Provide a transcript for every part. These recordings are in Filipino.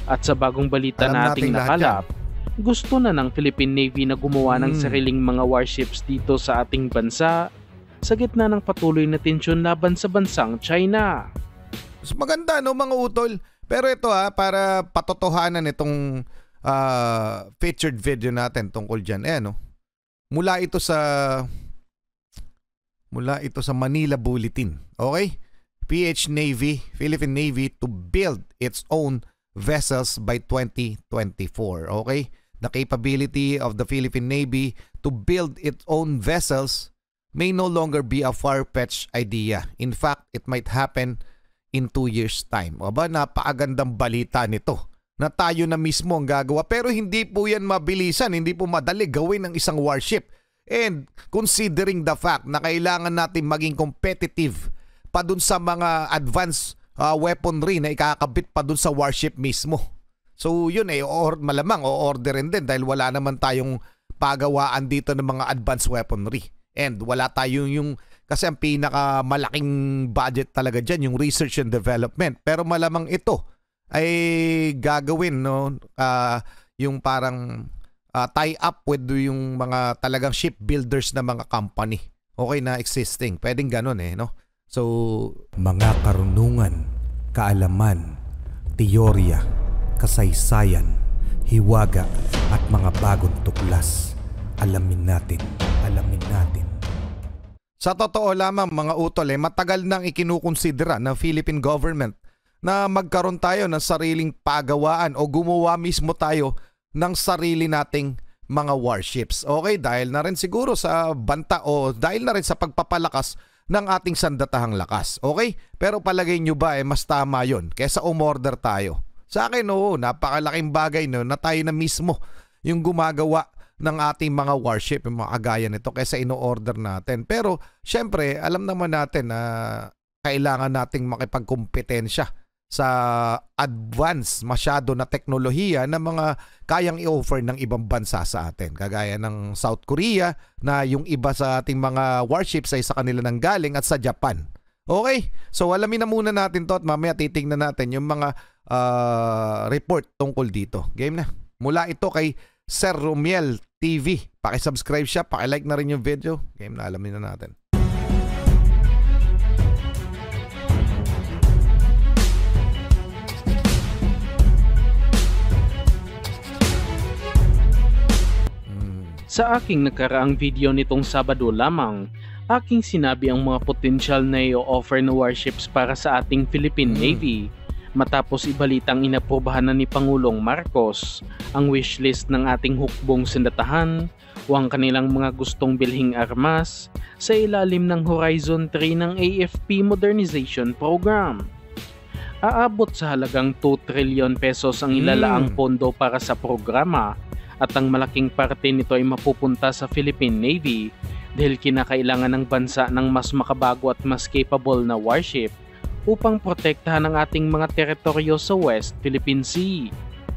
At sa bagong balita Alam nating nating lahat nakalap, gusto na ng Philippine Navy na gumawa ng sariling mga warships dito sa ating bansa sa gitna ng patuloy na tensyon laban sa bansang China. Mas maganda no mga utol. Pero ito para patotohanan itong featured video natin tungkol dyan. No? Mula ito sa Manila Bulletin. Okay? PH Navy, Philippine Navy to build its own vessels by 2024. Okay? The capability of the Philippine Navy to build its own vessels may no longer be a far-fetched idea. In fact, it might happen in 2 years' time. Aba, napakagandang balita nito na tayo na mismo ang gagawa. Pero hindi po yan mabilisan, hindi po madali gawin ng isang warship. And considering the fact na kailangan natin maging competitive pa dun sa mga advanced weaponry na ikakabit pa dun sa warship mismo. So yun malamang o-orderin din dahil wala naman tayong pagawaan dito ng mga advanced weaponry. And wala tayong kasi ang pinakamalaking budget talaga dyan, yung research and development. Pero malamang ito ay gagawin, no? Yung parang tie up with yung mga talagang shipbuilders na mga company. Okay na existing. Pwedeng ganun no? So, mga karunungan, kaalaman, teorya, kasaysayan, hiwaga at mga bagong tuklas. Alamin natin. Sa totoo lamang mga utol, matagal nang ikinukonsidera ng Philippine government na magkaroon tayo ng sariling pagawaan o gumawa mismo tayo ng sarili nating mga warships. Okay, dahil na rin siguro sa banta o dahil na rin sa pagpapalakas ng ating sandatahang lakas. Okay? Pero palagay nyo ba mas tama yon kaysa umorder tayo? Sa akin, napakalaking bagay na tayo na mismo yung gumagawa ng ating mga warship, yung mga kagaya nito kaysa ino-order natin. Pero syempre, alam naman natin na kailangan nating makipagkompetensya sa advance masyado na teknolohiya na mga kayang i-offer ng ibang bansa sa atin. Kagaya ng South Korea na yung iba sa ating mga warships ay sa kanila nang galing at sa Japan. Okay? So alamin na muna natin to at mamaya titingnan natin yung mga report tungkol dito. Game na. Mula ito kay Sir Romiel TV. Paki-subscribe siya, paki-like na rin yung video. Game na, alamin na natin. Sa aking nakaraang video nitong Sabado lamang, aking sinabi ang mga potensyal na i-offer na warships para sa ating Philippine Navy. Matapos ibalitang inaprobahan na ni Pangulong Marcos ang wishlist ng ating hukbong sandatahan o ang kanilang mga gustong bilhing armas sa ilalim ng Horizon 3 ng AFP Modernization Program. Aabot sa halagang 2 trillion pesos ang ilalaang pondo para sa programa at ang malaking parte nito ay mapupunta sa Philippine Navy dahil kinakailangan ng bansa ng mas makabago at mas capable na warship upang protektahan ang ating mga teritoryo sa West Philippine Sea.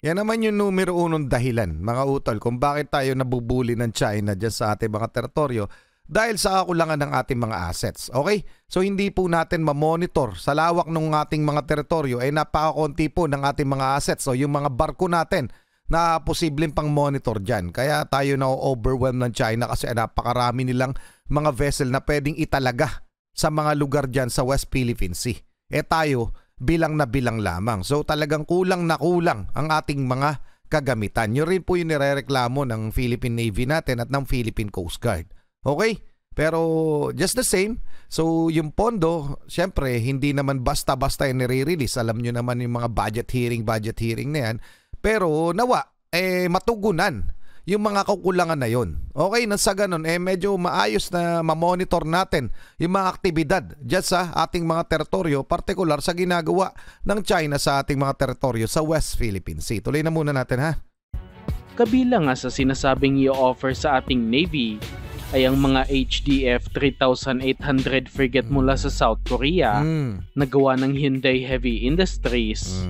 Yan naman yung numero unong dahilan, mga utol, kung bakit tayo nabubuli ng China dyan sa ating mga teritoryo dahil sa kakulangan ng ating mga assets. Okay? So hindi po natin ma-monitor sa lawak ng ating mga teritoryo napakakunti po ng ating mga assets. So yung mga barko natin na posibleng pang monitor dyan. Kaya tayo na-overwhelm ng China kasi napakarami nilang mga vessel na pwedeng italaga sa mga lugar dyan sa West Philippine Sea. Tayo bilang na bilang lamang. So talagang kulang na kulang ang ating mga kagamitan. Yun rin po yung nirereklamo ng Philippine Navy natin at ng Philippine Coast Guard. Okay? Pero just the same, so yung pondo, syempre hindi naman basta-basta yung nire-release. Alam nyo naman yung mga budget hearing na yan. Pero nawa, matugunan yung mga kakulangan na yon. Okay, nang sa ganun, medyo maayos na mamonitor natin yung mga aktibidad dyan sa ating mga teritoryo, partikular sa ginagawa ng China sa ating mga teritoryo sa West Philippine Sea. Tuloy na muna natin ha. Kabilang nga sa sinasabing i-offer sa ating Navy ay ang mga HDF 3800 frigate mula sa South Korea na gawa ng Hyundai Heavy Industries.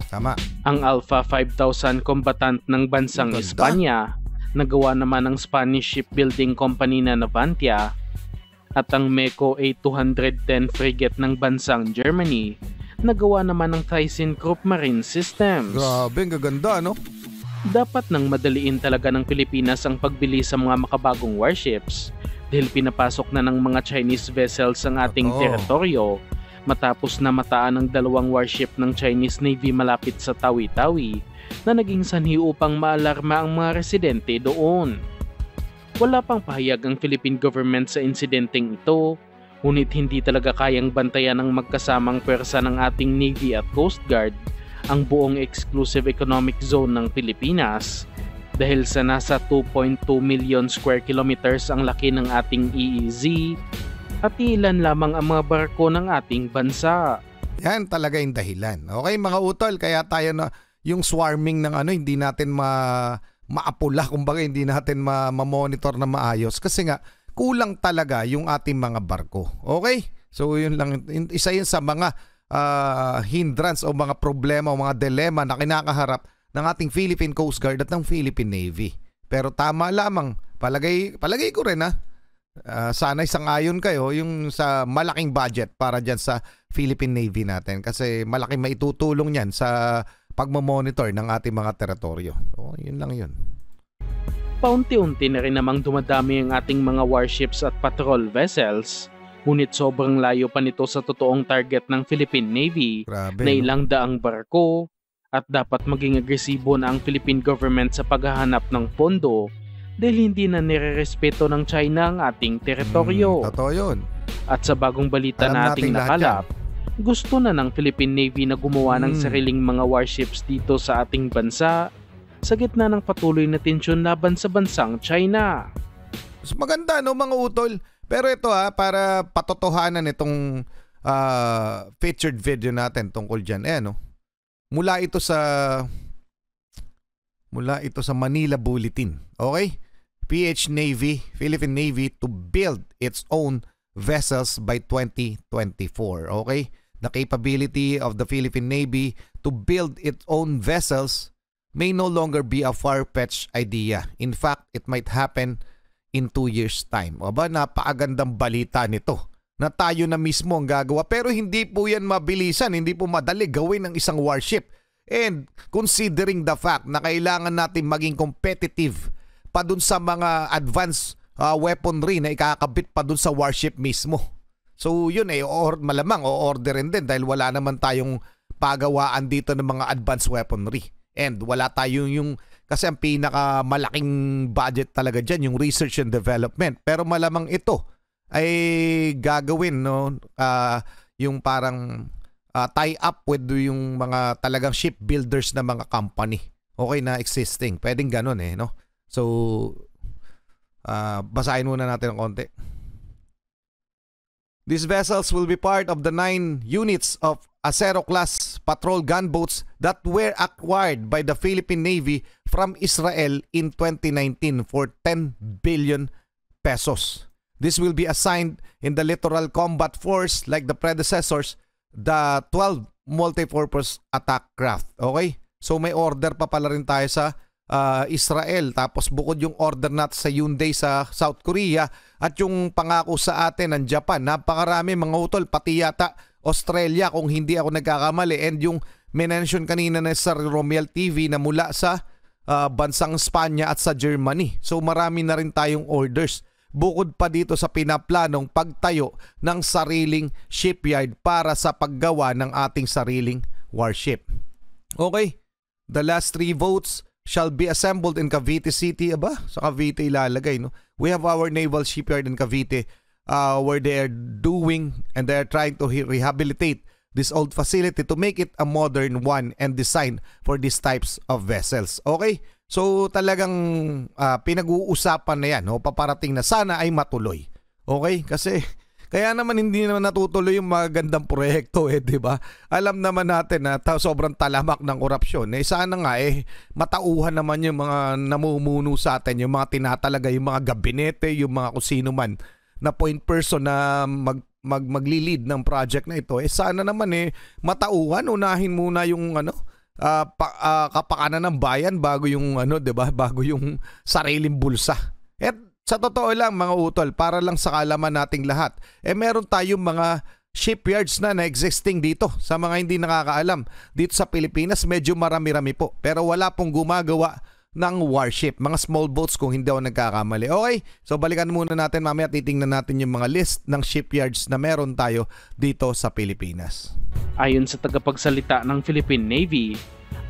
Tama. Ang Alpha 5000 combatant ng bansang Espanya na gawa naman ng Spanish shipbuilding company na Navantia at ang Meko A210 frigate ng bansang Germany Nagawa naman ng ThyssenKrupp Marine Systems. Grabe, ang gaganda, no? Dapat nang madaliin talaga ng Pilipinas ang pagbili sa mga makabagong warships dahil pinapasok na ng mga Chinese vessels ang ating teritoryo matapos na mataan ng 2 warship ng Chinese Navy malapit sa Tawi-Tawi na naging sanhi upang maalarma ang mga residente doon. Wala pang pahayag ang Philippine government sa insidenteng ito, ngunit hindi talaga kayang bantayan ng magkasamang pwersa ng ating Navy at Coast Guard ang buong exclusive economic zone ng Pilipinas dahil sa nasa 2.2 million square kilometers ang laki ng ating EEZ at ilan lamang ang mga barko ng ating bansa. Yan talaga yung dahilan. Okay mga utol, kaya tayo na yung swarming ng hindi natin maapula, kumbaga hindi natin ma-monitor na maayos kasi nga kulang talaga yung ating mga barko. Okay? So yun lang, isa yun sa mga hindrance o mga problema o mga dilema na kinakaharap ng ating Philippine Coast Guard at ng Philippine Navy. Pero tama lamang, palagay ko rin sana isang-ayon kayo yung sa malaking budget para dyan sa Philippine Navy natin kasi malaking maitutulong yan sa pagmamonitor ng ating mga teritoryo. So yun lang yun. Paunti-unti na rin namang dumadami ang ating mga warships at patrol vessels. Ngunit sobrang layo pa nito sa totoong target ng Philippine Navy. Grabe, na ilang daang barko at dapat maging agresibo na ang Philippine government sa paghahanap ng pondo dahil hindi na nirerespeto ng China ang ating teritoryo. Totoo yun. At sa bagong balita na ating nakalap, gusto na ng Philippine Navy na gumawa ng sariling mga warships dito sa ating bansa sa gitna ng patuloy na tensyon laban sa bansang China. Mas maganda no mga utol. Pero ito para patotohanan itong featured video natin tungkol dyan. Mula ito sa Manila Bulletin. Okay? PH Navy, Philippine Navy to build its own vessels by 2024. Okay? The capability of the Philippine Navy to build its own vessels may no longer be a far-fetched idea. In fact, it might happen in 2 years' time. Aba, napakagandang balita nito na tayo na mismo ang gagawa. Pero hindi po yan mabilisan, hindi po madali gawin ng isang warship. And considering the fact na kailangan natin maging competitive pa dun sa mga advanced weaponry na ikakabit pa dun sa warship mismo. So yun malamang o-orderin din dahil wala naman tayong pagawaan dito ng mga advanced weaponry. And wala tayong kasi ang pinakamalaking budget talaga dyan, yung research and development. Pero malamang ito ay gagawin, yung parang tie up with yung mga talagang shipbuilders na mga company. Okay na existing. Pwedeng ganun no? So, basahin muna natin ng konti. These vessels will be part of the 9 units of Acero-class patrol gunboats that were acquired by the Philippine Navy from Israel in 2019 for 10 billion pesos. This will be assigned in the Littoral Combat Force like the predecessors, the 12 multipurpose attack craft. Okay? So may order pa pala rin tayo sa Israel. Tapos bukod yung order natin sa Hyundai sa South Korea at yung pangako sa atin ng Japan. Napakarami mga utol, pati yata Australia kung hindi ako nagkakamali. And yung mention kanina na sa Romiel TV na mula sa bansang Spanya at sa Germany. So marami na rin tayong orders. Bukod pa dito sa pinaplanong pagtayo ng sariling shipyard para sa paggawa ng ating sariling warship. Okay, the last 3 boats shall be assembled in Cavite City. Aba, sa Cavite ilalagay, no? We have our naval shipyard in Cavite where they are doing and they are trying to rehabilitate this old facility to make it a modern one and designed for these types of vessels. Okay? So talagang pinag-uusapan na yan, paparating na sana ay matuloy. Okay? Kasi kaya naman hindi naman natutuloy yung magandang proyekto di ba? Alam naman natin na sobrang talamak ng korupsyon. Sana nga matauhan naman yung mga namumuno sa atin, yung mga tinatalaga, yung mga gabinete, yung mga kung sino man na point person na magli-lead ng project na ito. Sana naman matauhan, unahin muna yung kapakanan ng bayan bago yung 'di ba? Bago yung sariling bulsa. Sa totoo lang mga utol, para lang sa kaalaman nating lahat, meron tayong mga shipyards na existing dito. Sa mga hindi nakakaalam, dito sa Pilipinas medyo marami-rami po. Pero wala pong gumagawa ng warship, mga small boats kung hindi ako nagkakamali. Okay, so balikan muna natin mamaya, titingnan natin yung mga list ng shipyards na meron tayo dito sa Pilipinas. Ayon sa tagapagsalita ng Philippine Navy,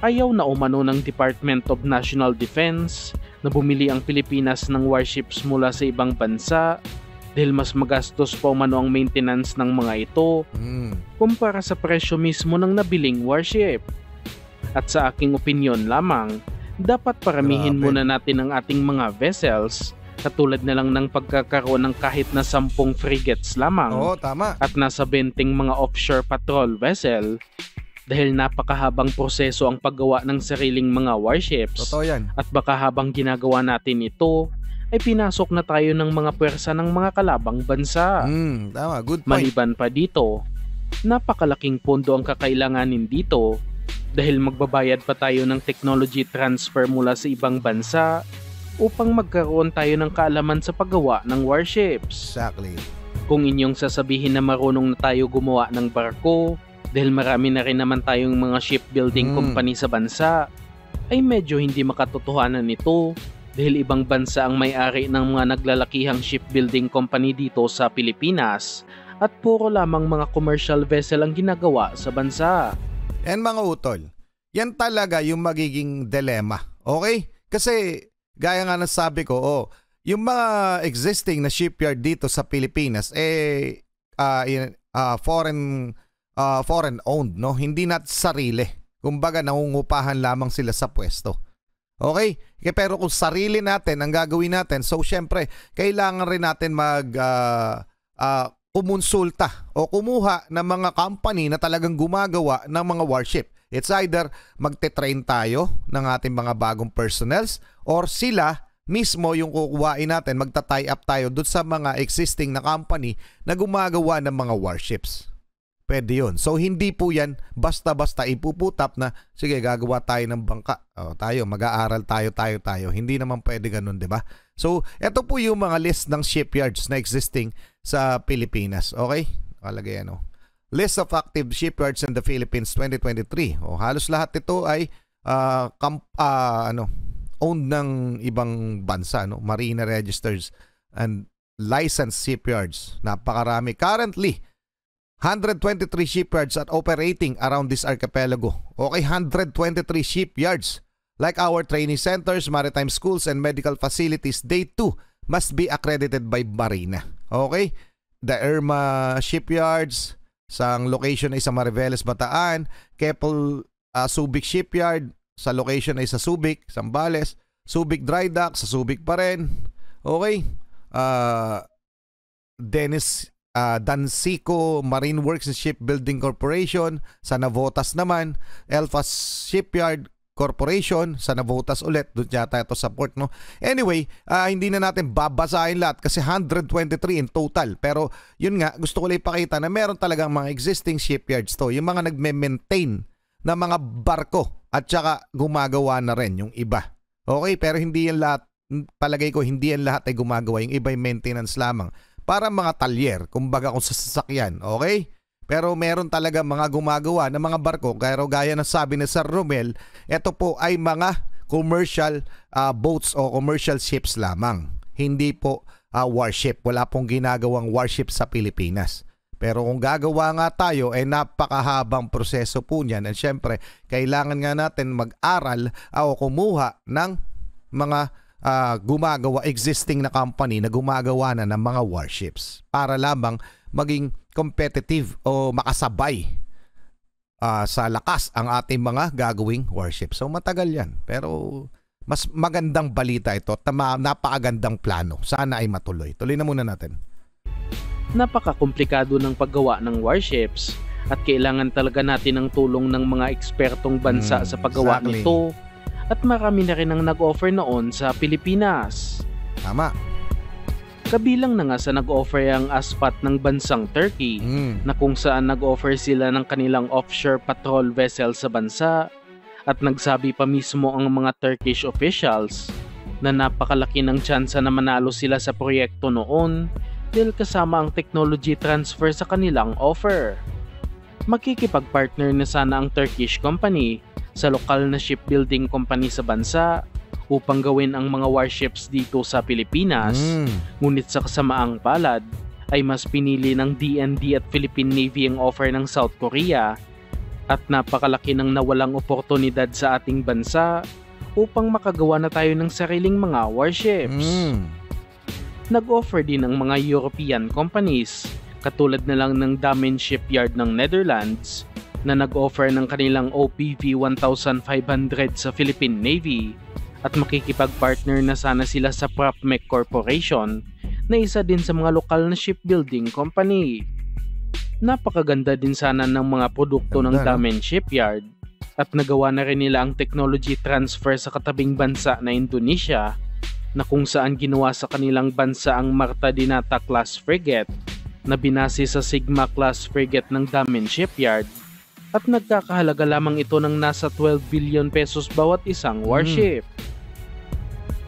ayaw na umano ng Department of National Defense na bumili ang Pilipinas ng warships mula sa ibang bansa dahil mas magastos pa umano ang maintenance ng mga ito kumpara sa presyo mismo ng nabiling warship. At sa aking opinyon lamang, dapat paramihin muna natin ang ating mga vessels, katulad na lang ng pagkakaroon ng kahit na 10 frigates lamang. Oo, tama. At nasa 20 mga offshore patrol vessel dahil napakahabang proseso ang paggawa ng sariling mga warships. Totoo yan. At baka habang ginagawa natin ito, ay pinasok na tayo ng mga pwersa ng mga kalabang bansa. Tama, good point. Maliban pa dito, napakalaking pondo ang kakailanganin dito dahil magbabayad pa tayo ng technology transfer mula sa ibang bansa upang magkaroon tayo ng kaalaman sa paggawa ng warships. Exactly. Kung inyong sasabihin na marunong na tayo gumawa ng barko dahil marami na rin naman tayong mga shipbuilding company sa bansa, ay medyo hindi makatotohanan nito dahil ibang bansa ang may-ari ng mga naglalakihang shipbuilding company dito sa Pilipinas at puro lamang mga commercial vessel ang ginagawa sa bansa. And mga utol, yan talaga yung magiging dilemma. Okay? Kasi gaya nga nasabi ko, yung mga existing na shipyard dito sa Pilipinas foreign owned, no? Hindi na sarili. Kumbaga nangungupahan lamang sila sa pwesto. Okay? Pero kung sarili natin ang gagawin natin, so syempre kailangan rin natin kumonsulta o kumuha ng mga company na talagang gumagawa ng mga warship. It's either magte-train tayo ng ating mga bagong personnels or sila mismo yung kukuhain natin, magta-tie up tayo doon sa mga existing na company na gumagawa ng mga warships. Pwede yun. So hindi po yan basta-basta ipuputap na sige gagawa tayo ng bangka. Tayo mag-aaral tayo. Hindi naman pwede ganun, 'di ba? So ito po yung mga list ng shipyards na existing sa Pilipinas. Okay? Nakalagay ano. List of active shipyards in the Philippines 2023. Halos lahat ito ay owned ng ibang bansa, no? Marina registers and licensed shipyards. Napakarami. Currently 123 shipyards at operating around this archipelago. Okay, 123 shipyards. Like our training centers, maritime schools, and medical facilities, they too must be accredited by Marina. Okay? The Irma shipyards, sa location ay sa Mariveles, Bataan. Keppel Subic Shipyard, sa location ay sa Subic, Zambales. Subic Dry Dock, sa Subic pa rin. Okay? Dansico Marine Works and Shipbuilding Corporation sa Navotas naman, Elfas Shipyard Corporation sa Navotas ulit, doon yata ito sa port, no? Anyway, hindi na natin babasahin lahat kasi 123 in total, pero yun nga, gusto ko lang ipakita na meron talagang mga existing shipyards to, yung mga nagme-maintain na mga barko at saka gumagawa na rin yung iba. Okay, pero hindi yan lahat, palagay ko hindi yan lahat ay gumagawa, yung iba ay maintenance lamang. Para mga talyer, kumbaga kung sa sasakyan, okay? Pero meron talaga mga gumagawa ng mga barko, gaya ng sabi ni Sir Romel, ito po ay mga commercial boats o commercial ships lamang. Hindi po warship. Wala pong ginagawang warship sa Pilipinas. Pero kung gagawa nga tayo, napakahabang proseso po niyan. At syempre, kailangan nga natin mag-aral o kumuha ng mga gumagawa, existing na company na gumagawa na ng mga warships para lamang maging competitive o makasabay sa lakas ang ating mga gagawing warships. So matagal yan, pero mas magandang balita ito at napakagandang plano. Sana ay matuloy. Tuloy na muna natin. Napakakomplikado ng paggawa ng warships at kailangan talaga natin ng tulong ng mga ekspertong bansa sa paggawa nito. At marami na rin ang nag-offer noon sa Pilipinas. Tama. Kabilang na nga sa nag-offer ang ASPAT ng bansang Turkey na kung saan nag-offer sila ng kanilang offshore patrol vessel sa bansa at nagsabi pa mismo ang mga Turkish officials na napakalaki ng tsansa na manalo sila sa proyekto noon dahil kasama ang technology transfer sa kanilang offer. Makikipag-partner na sana ang Turkish company sa lokal na shipbuilding company sa bansa upang gawin ang mga warships dito sa Pilipinas. Ngunit sa kasamaang palad ay mas pinili ng DND at Philippine Navy ang offer ng South Korea at napakalaki ng nawalang oportunidad sa ating bansa upang makagawa na tayo ng sariling mga warships. Nag-offer din ang mga European companies katulad na lang ng Damen Shipyard ng Netherlands na nag-offer ng kanilang OPV 1500 sa Philippine Navy at makikipag-partner na sana sila sa Propmec Corporation na isa din sa mga lokal na shipbuilding company. Napakaganda din sana ng mga produkto ng Damen Shipyard at nagawa na rin nila ang technology transfer sa katabing bansa na Indonesia na kung saan ginawa sa kanilang bansa ang Marta Dinata class frigate na binase sa Sigma class frigate ng Damen Shipyard at nagkakahalaga lamang ito ng nasa 12 billion pesos bawat isang warship.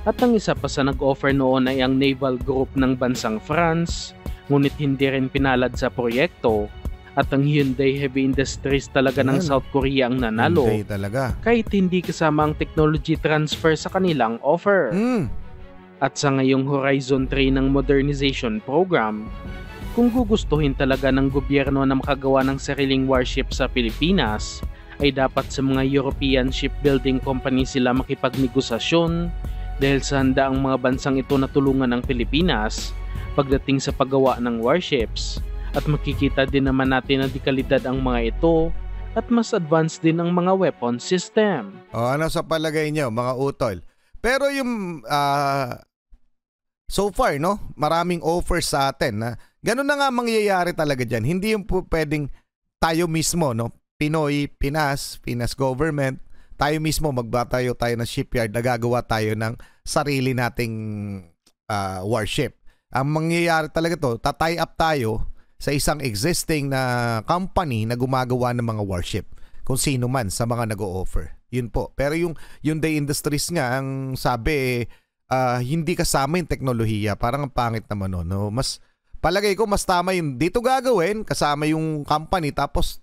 At ang isa pa sa nag-offer noon ay ang naval group ng bansang France, ngunit hindi rin pinalad sa proyekto at ang Hyundai Heavy Industries talaga ng South Korea ang nanalo. Hyundai talaga. Kahit hindi kasama ang technology transfer sa kanilang offer. At sa ngayong Horizon 3 ng modernization program, kung gugustuhin talaga ng gobyerno na makagawa ng sariling warship sa Pilipinas, ay dapat sa mga European shipbuilding company sila makipagnegosasyon dahil sa handa ang mga bansang ito na tulungan ng Pilipinas pagdating sa paggawa ng warships at makikita din naman natin na dekalidad ang mga ito at mas advanced din ang mga weapon system. Ano sa palagay niyo mga utol? Pero yung so far, no, maraming offers sa atin na ganun na nga mangyayari talaga dyan. Hindi yung pwedeng tayo mismo, no, Pinoy, Pinas government, tayo mismo magbatayo tayo ng shipyard na gagawa tayo ng sarili nating warship. Ang mangyayari talaga to, tatay up tayo sa isang existing na company na gumagawa ng mga warship. Kung sino man sa mga nag-o-offer. Yun po. Pero yung Hyundai Industries nga, ang sabi, hindi kasama yung teknolohiya. Parang ang pangit naman, no? Mas, palagay ko, mas tama yung dito gagawin, kasama yung company, tapos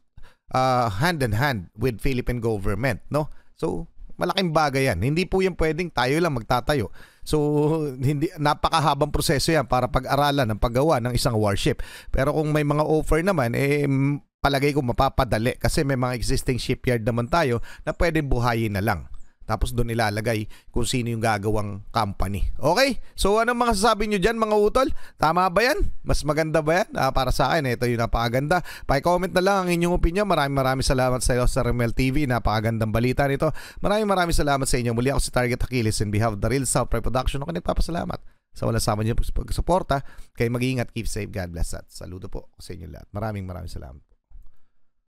hand in hand with Philippine government, no? So, malaking bagay yan. Hindi po yan pwedeng tayo lang magtatayo. So, napakahabang proseso yan para pag-aralan ng paggawa ng isang warship. Pero kung may mga offer naman, palagay ko mapapadali kasi may mga existing shipyard naman tayo na pwedeng buhayin na lang. Tapos doon ilalagay kung sino yung gagawang company. Okay? So anong mga sasabi nyo dyan mga utol? Tama ba yan? Mas maganda ba yan? Para sa akin, ito yung napakaganda. Pa-comment na lang ang inyong opinion. Maraming salamat sa iyo sa Remel TV. Napakagandang balita nito. Maraming salamat sa inyo. Muli ako si Target Achilles in behalf of the Real South Production. Ako nagpapasalamat sa walang sama nyo pagsuporta. Kayo mag-iingat. Keep safe. God bless at saludo po sa inyo lahat. Maraming salamat.